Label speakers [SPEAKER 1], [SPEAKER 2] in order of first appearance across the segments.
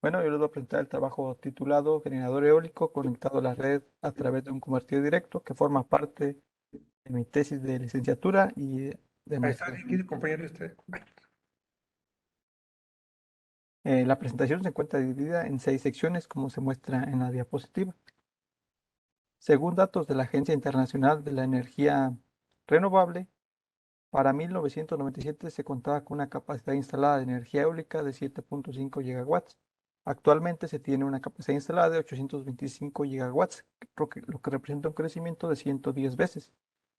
[SPEAKER 1] Bueno, yo les voy a presentar el trabajo titulado Generador eólico conectado a la red a través de un convertidor directo, que forma parte de mi tesis de licenciatura y de
[SPEAKER 2] Ahí está,
[SPEAKER 1] maestría.
[SPEAKER 2] si quiere acompañarle usted.
[SPEAKER 1] La presentación se encuentra dividida en 6 secciones, como se muestra en la diapositiva. Según datos de la Agencia Internacional de la Energía Renovable, para 1997 se contaba con una capacidad instalada de energía eólica de 7.5 gigawatts. Actualmente se tiene una capacidad instalada de 825 gigawatts, lo que representa un crecimiento de 110 veces.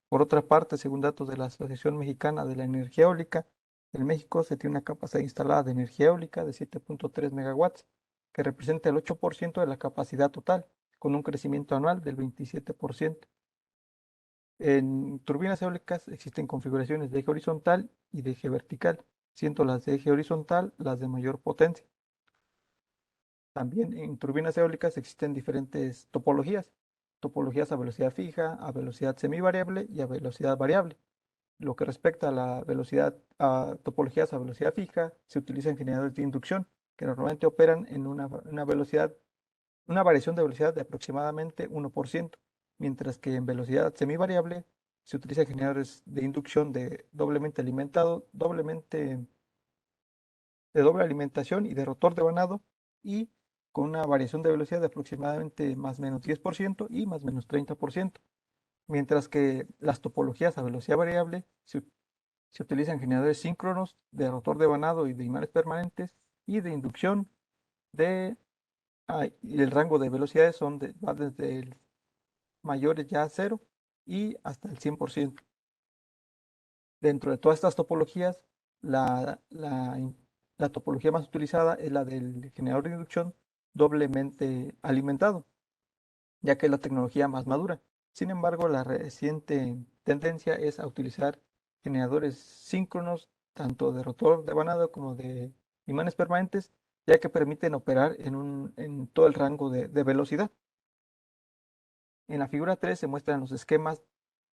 [SPEAKER 1] Por otra parte, según datos de la Asociación Mexicana de la Energía Eólica, en México se tiene una capacidad instalada de energía eólica de 7.3 megawatts, que representa el 8% de la capacidad total, con un crecimiento anual del 27%. En turbinas eólicas existen configuraciones de eje horizontal y de eje vertical, siendo las de eje horizontal las de mayor potencia. También en turbinas eólicas existen diferentes topologías a velocidad fija, a velocidad semivariable y a velocidad variable. Lo que respecta a la velocidad, a topologías a velocidad fija, se utilizan generadores de inducción, que normalmente operan en una velocidad, una variación de velocidad de aproximadamente 1%, mientras que en velocidad semivariable se utilizan generadores de inducción de doblemente alimentado, de doble alimentación y de rotor de vanado, y con una variación de velocidad de aproximadamente más o menos 10% y más o menos 30%, mientras que las topologías a velocidad variable se utilizan generadores síncronos de rotor de vanado y de imanes permanentes y de inducción y el rango de velocidades va desde el mayores ya a cero y hasta el 100%. Dentro de todas estas topologías, la, la, in- la topología más utilizada es la del generador de inducción doblemente alimentado, ya que es la tecnología más madura. Sin embargo, la reciente tendencia es a utilizar generadores síncronos, tanto de rotor de vanado como de imanes permanentes, ya que permiten operar en todo el rango de velocidad. En la figura 3 se muestran los esquemas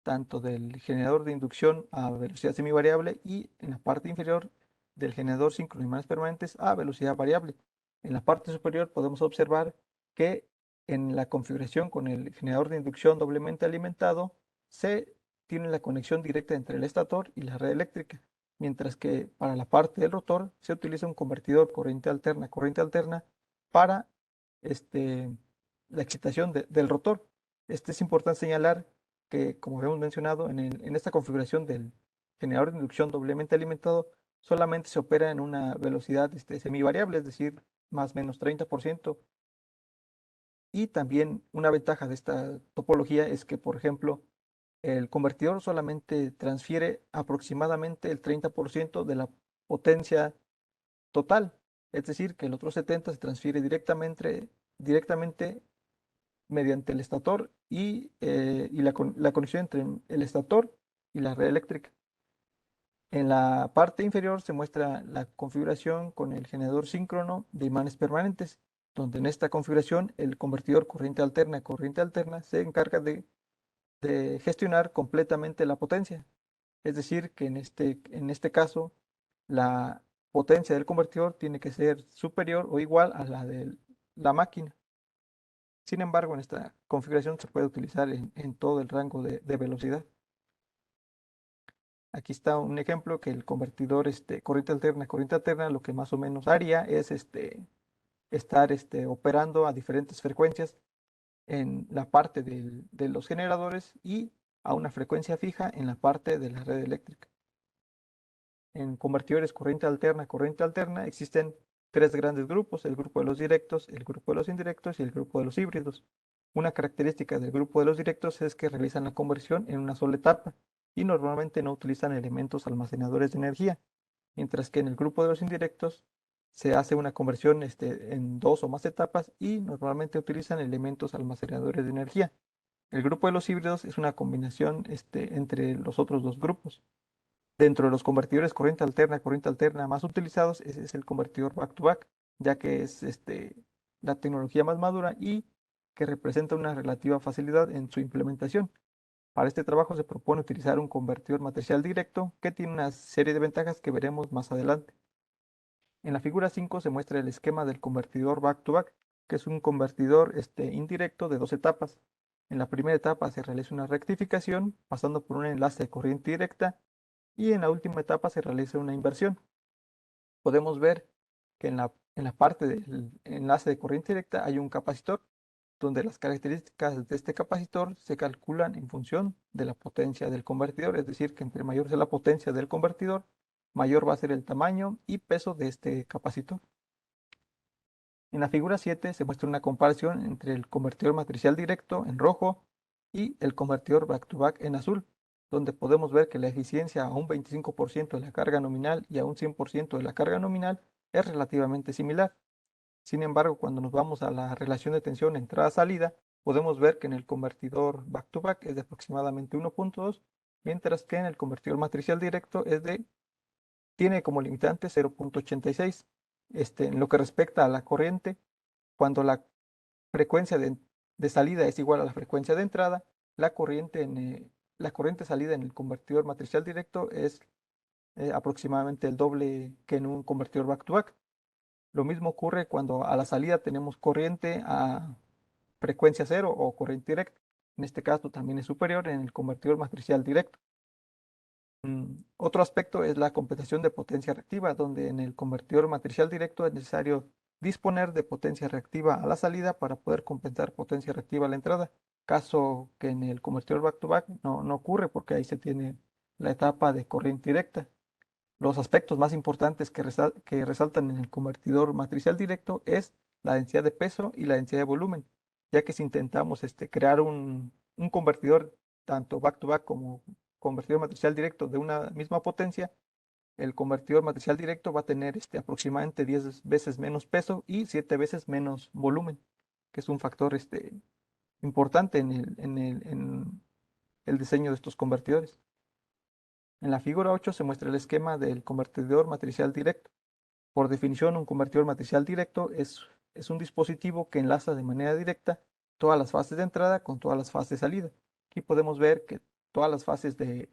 [SPEAKER 1] tanto del generador de inducción a velocidad semivariable y en la parte inferior del generador síncrono de imanes permanentes a velocidad variable. En la parte superior podemos observar que en la configuración con el generador de inducción doblemente alimentado se tiene la conexión directa entre el estator y la red eléctrica, mientras que para la parte del rotor se utiliza un convertidor corriente alterna para este, la excitación del rotor. Es importante señalar que, como habíamos mencionado, en esta configuración del generador de inducción doblemente alimentado, solamente se opera en una velocidad semivariable, es decir, más o menos 30%. Y también una ventaja de esta topología es que, por ejemplo, el convertidor solamente transfiere aproximadamente el 30% de la potencia total, es decir, que el otro 70% se transfiere directamente mediante el estator y la conexión entre el estator y la red eléctrica. En la parte inferior se muestra la configuración con el generador síncrono de imanes permanentes, donde en esta configuración el convertidor corriente alterna se encarga de gestionar completamente la potencia. Es decir, que en este caso la potencia del convertidor tiene que ser superior o igual a la de la máquina. Sin embargo, en esta configuración se puede utilizar en todo el rango de velocidad. Aquí está un ejemplo que el convertidor corriente alterna, lo que más o menos haría es estar operando a diferentes frecuencias en la parte de los generadores y a una frecuencia fija en la parte de la red eléctrica. En convertidores corriente alterna, existen tres grandes grupos: el grupo de los directos, el grupo de los indirectos y el grupo de los híbridos. Una característica del grupo de los directos es que realizan la conversión en una sola etapa y normalmente no utilizan elementos almacenadores de energía, mientras que en el grupo de los indirectos se hace una conversión en dos o más etapas y normalmente utilizan elementos almacenadores de energía. El grupo de los híbridos es una combinación entre los otros dos grupos. Dentro de los convertidores corriente alterna más utilizados, ese es el convertidor back-to-back, ya que es la tecnología más madura y que representa una relativa facilidad en su implementación. Para este trabajo se propone utilizar un convertidor matricial directo que tiene una serie de ventajas que veremos más adelante. En la figura 5 se muestra el esquema del convertidor back-to-back, que es un convertidor indirecto de dos etapas. En la primera etapa se realiza una rectificación pasando por un enlace de corriente directa y en la última etapa se realiza una inversión. Podemos ver que en la parte del enlace de corriente directa hay un capacitor, donde las características de este capacitor se calculan en función de la potencia del convertidor, es decir, que entre mayor sea la potencia del convertidor, mayor va a ser el tamaño y peso de este capacitor. En la figura 7 se muestra una comparación entre el convertidor matricial directo en rojo y el convertidor back-to-back en azul, donde podemos ver que la eficiencia a un 25% de la carga nominal y a un 100% de la carga nominal es relativamente similar. Sin embargo, cuando nos vamos a la relación de tensión entrada-salida, podemos ver que en el convertidor back-to-back es de aproximadamente 1.2, mientras que en el convertidor matricial directo tiene como limitante 0.86. En lo que respecta a la corriente, cuando la frecuencia de salida es igual a la frecuencia de entrada, la corriente salida en el convertidor matricial directo es aproximadamente el doble que en un convertidor back-to-back. Lo mismo ocurre cuando a la salida tenemos corriente a frecuencia cero o corriente directa. En este caso también es superior en el convertidor matricial directo. Otro aspecto es la compensación de potencia reactiva, donde en el convertidor matricial directo es necesario disponer de potencia reactiva a la salida para poder compensar potencia reactiva a la entrada, caso que en el convertidor back-to-back no ocurre porque ahí se tiene la etapa de corriente directa. Los aspectos más importantes que resaltan en el convertidor matricial directo es la densidad de peso y la densidad de volumen, ya que si intentamos crear un convertidor tanto back-to-back como convertidor matricial directo de una misma potencia, el convertidor matricial directo va a tener aproximadamente 10 veces menos peso y 7 veces menos volumen, que es un factor importante en el diseño de estos convertidores. En la figura 8 se muestra el esquema del convertidor matricial directo. Por definición, un convertidor matricial directo es un dispositivo que enlaza de manera directa todas las fases de entrada con todas las fases de salida. Aquí podemos ver que todas las fases de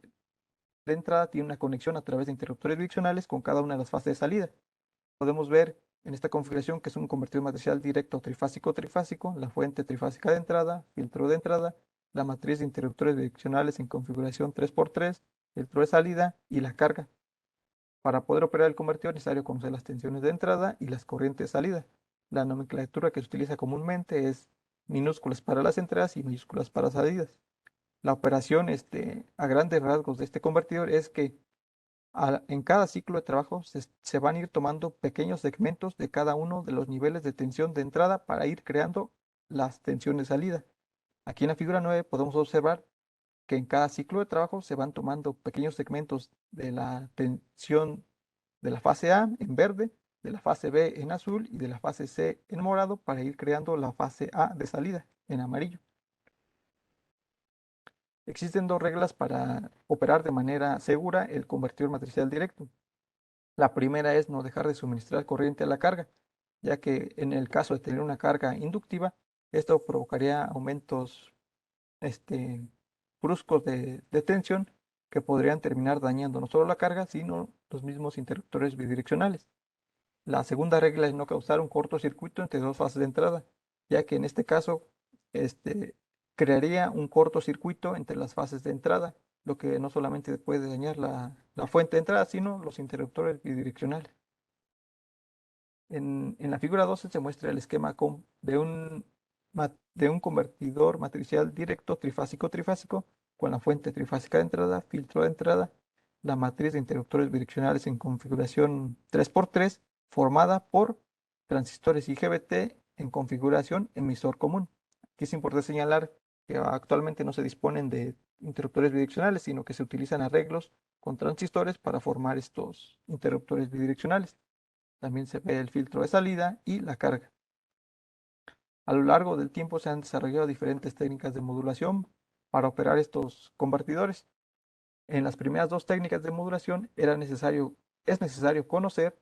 [SPEAKER 1] entrada tienen una conexión a través de interruptores bidireccionales con cada una de las fases de salida. Podemos ver en esta configuración que es un convertidor matricial directo trifásico, la fuente trifásica de entrada, filtro de entrada, la matriz de interruptores bidireccionales en configuración 3x3, filtro de salida y la carga. Para poder operar el convertidor es necesario conocer las tensiones de entrada y las corrientes de salida. La nomenclatura que se utiliza comúnmente es minúsculas para las entradas y mayúsculas para salidas. La operación a grandes rasgos de este convertidor es que en cada ciclo de trabajo se van a ir tomando pequeños segmentos de cada uno de los niveles de tensión de entrada para ir creando las tensiones de salida. Aquí en la figura 9 podemos observar que en cada ciclo de trabajo se van tomando pequeños segmentos de la tensión de la fase A en verde, de la fase B en azul y de la fase C en morado para ir creando la fase A de salida en amarillo. Existen dos reglas para operar de manera segura el convertidor matricial directo. La primera es no dejar de suministrar corriente a la carga, ya que en el caso de tener una carga inductiva, esto provocaría aumentos bruscos de tensión que podrían terminar dañando no solo la carga, sino los mismos interruptores bidireccionales. La segunda regla es no causar un cortocircuito entre dos fases de entrada, ya que en este caso este, crearía un cortocircuito entre las fases de entrada, lo que no solamente puede dañar la fuente de entrada, sino los interruptores bidireccionales. En la figura 12 se muestra el esquema de un convertidor matricial directo trifásico con la fuente trifásica de entrada, filtro de entrada, la matriz de interruptores bidireccionales en configuración 3x3 formada por transistores IGBT en configuración emisor común. Aquí es importante señalar que actualmente no se disponen de interruptores bidireccionales, sino que se utilizan arreglos con transistores para formar estos interruptores bidireccionales. También se ve el filtro de salida y la carga. A lo largo del tiempo se han desarrollado diferentes técnicas de modulación para operar estos convertidores. En las primeras dos técnicas de modulación es necesario conocer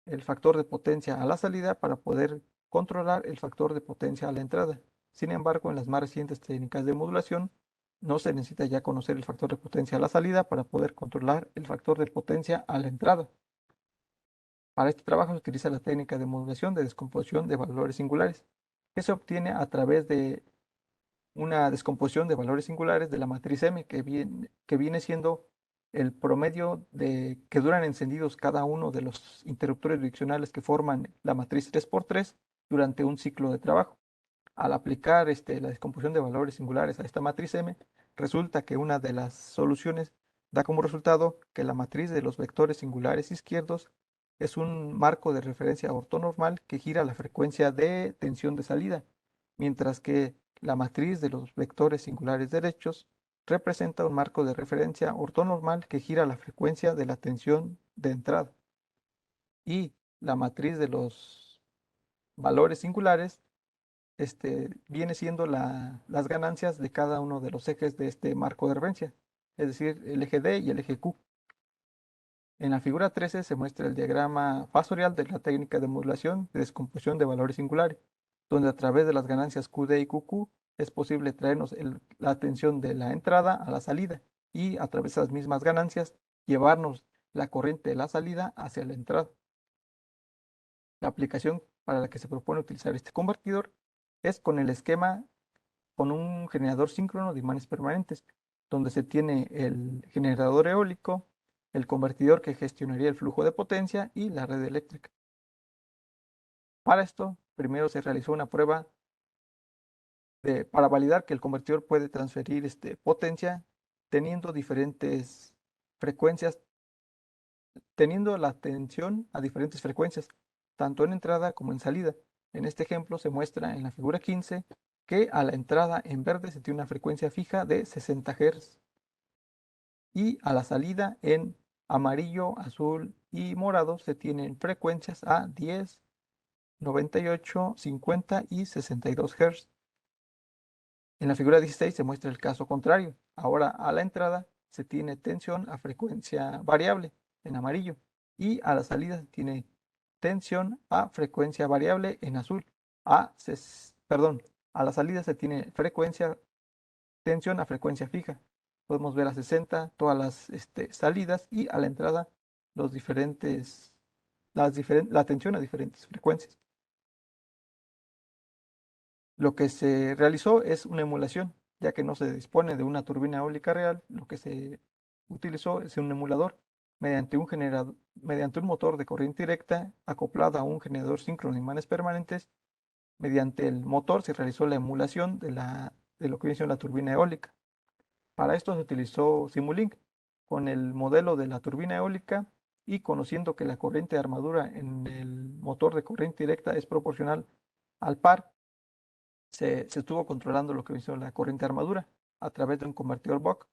[SPEAKER 1] el factor de potencia a la salida para poder controlar el factor de potencia a la entrada. Sin embargo, en las más recientes técnicas de modulación no se necesita ya conocer el factor de potencia a la salida para poder controlar el factor de potencia a la entrada. Para este trabajo se utiliza la técnica de modulación de descomposición de valores singulares, que se obtiene a través de una descomposición de valores singulares de la matriz M, que viene siendo el promedio de que duran encendidos cada uno de los interruptores direccionales que forman la matriz 3x3 durante un ciclo de trabajo. Al aplicar la descomposición de valores singulares a esta matriz M, resulta que una de las soluciones da como resultado que la matriz de los vectores singulares izquierdos es un marco de referencia ortonormal que gira a la frecuencia de tensión de salida, mientras que la matriz de los vectores singulares derechos representa un marco de referencia ortonormal que gira a la frecuencia de la tensión de entrada. Y la matriz de los valores singulares viene siendo las ganancias de cada uno de los ejes de este marco de referencia, es decir, el eje D y el eje Q. En la figura 13 se muestra el diagrama fasorial de la técnica de modulación de descomposición de valores singulares, donde a través de las ganancias QD y QQ es posible traernos la tensión de la entrada a la salida y a través de esas mismas ganancias llevarnos la corriente de la salida hacia la entrada. La aplicación para la que se propone utilizar este convertidor es con el esquema con un generador síncrono de imanes permanentes, donde se tiene el generador eólico, el convertidor que gestionaría el flujo de potencia y la red eléctrica. Para esto, primero se realizó una prueba para validar que el convertidor puede transferir potencia teniendo diferentes frecuencias, teniendo la tensión a diferentes frecuencias, tanto en entrada como en salida. En este ejemplo se muestra en la figura 15 que a la entrada en verde se tiene una frecuencia fija de 60 Hz y a la salida en amarillo, azul y morado se tienen frecuencias a 10, 98, 50 y 62 Hz. En la figura 16 se muestra el caso contrario. Ahora a la entrada se tiene tensión a frecuencia variable en amarillo y a la salida se tiene tensión a frecuencia variable en azul. Perdón, a la salida se tiene tensión a frecuencia fija. Podemos ver a 60 todas las salidas y a la entrada los la tensión a diferentes frecuencias. Lo que se realizó es una emulación, ya que no se dispone de una turbina eólica real, lo que se utilizó es un emulador mediante un motor de corriente directa acoplado a un generador síncrono de imanes permanentes. Mediante el motor se realizó la emulación de lo que viene siendo la turbina eólica. Para esto se utilizó Simulink con el modelo de la turbina eólica y conociendo que la corriente de armadura en el motor de corriente directa es proporcional al par, se estuvo controlando lo que hizo la corriente de armadura a través de un convertidor Buck.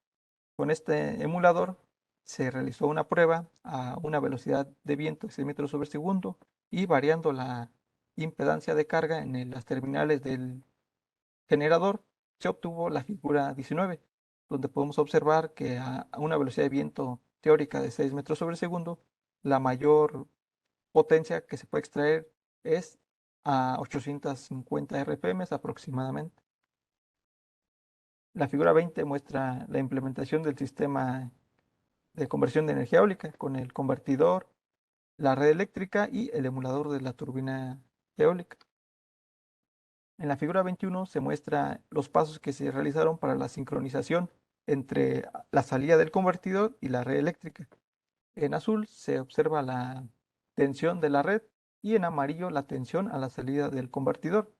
[SPEAKER 1] Con este emulador se realizó una prueba a una velocidad de viento de 6 metros sobre segundo y variando la impedancia de carga en las terminales del generador, se obtuvo la figura 19, donde podemos observar que a una velocidad de viento teórica de 6 metros sobre segundo, la mayor potencia que se puede extraer es a 850 RPM aproximadamente. La figura 20 muestra la implementación del sistema de conversión de energía eólica con el convertidor, la red eléctrica y el emulador de la turbina eólica. En la figura 21 se muestra los pasos que se realizaron para la sincronización entre la salida del convertidor y la red eléctrica. En azul se observa la tensión de la red y en amarillo la tensión a la salida del convertidor.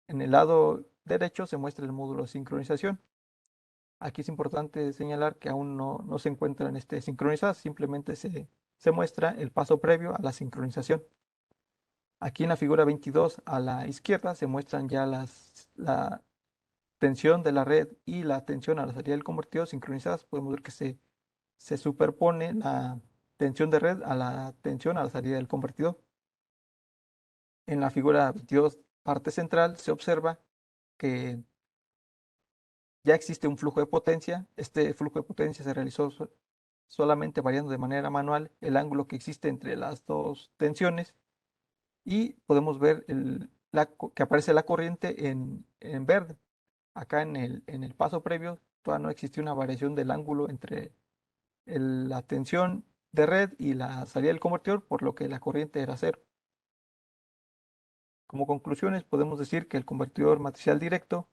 [SPEAKER 1] En el lado derecho se muestra el módulo de sincronización. Aquí es importante señalar que aún no se encuentran sincronizadas, simplemente se muestra el paso previo a la sincronización. Aquí en la figura 22 a la izquierda se muestran ya la tensión de la red y la tensión a la salida del convertidor sincronizadas. Podemos ver que se superpone la tensión de red a la tensión a la salida del convertidor. En la figura 22, parte central, se observa que ya existe un flujo de potencia. Este flujo de potencia se realizó solamente variando de manera manual el ángulo que existe entre las dos tensiones y podemos ver que aparece la corriente en verde. Acá en el paso previo todavía no existía una variación del ángulo entre la tensión de red y la salida del convertidor, por lo que la corriente era cero. Como conclusiones, podemos decir que el convertidor matricial directo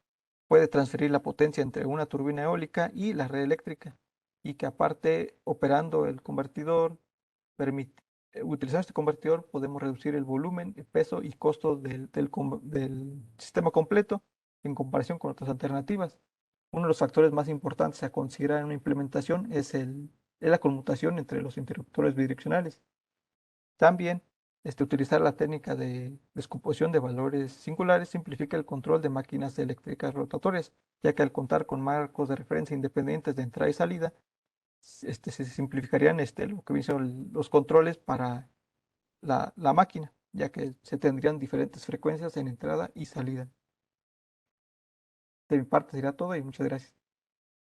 [SPEAKER 1] puede transferir la potencia entre una turbina eólica y la red eléctrica, y que aparte, operando el convertidor, utilizando este convertidor, podemos reducir el volumen, el peso y costo del sistema completo en comparación con otras alternativas. Uno de los factores más importantes a considerar en una implementación es la conmutación entre los interruptores bidireccionales. También utilizar la técnica de descomposición de valores singulares simplifica el control de máquinas eléctricas rotatorias, ya que al contar con marcos de referencia independientes de entrada y salida, se simplificarían lo que dicen los controles para la máquina, ya que se tendrían diferentes frecuencias en entrada y salida. De mi parte sería todo y muchas gracias.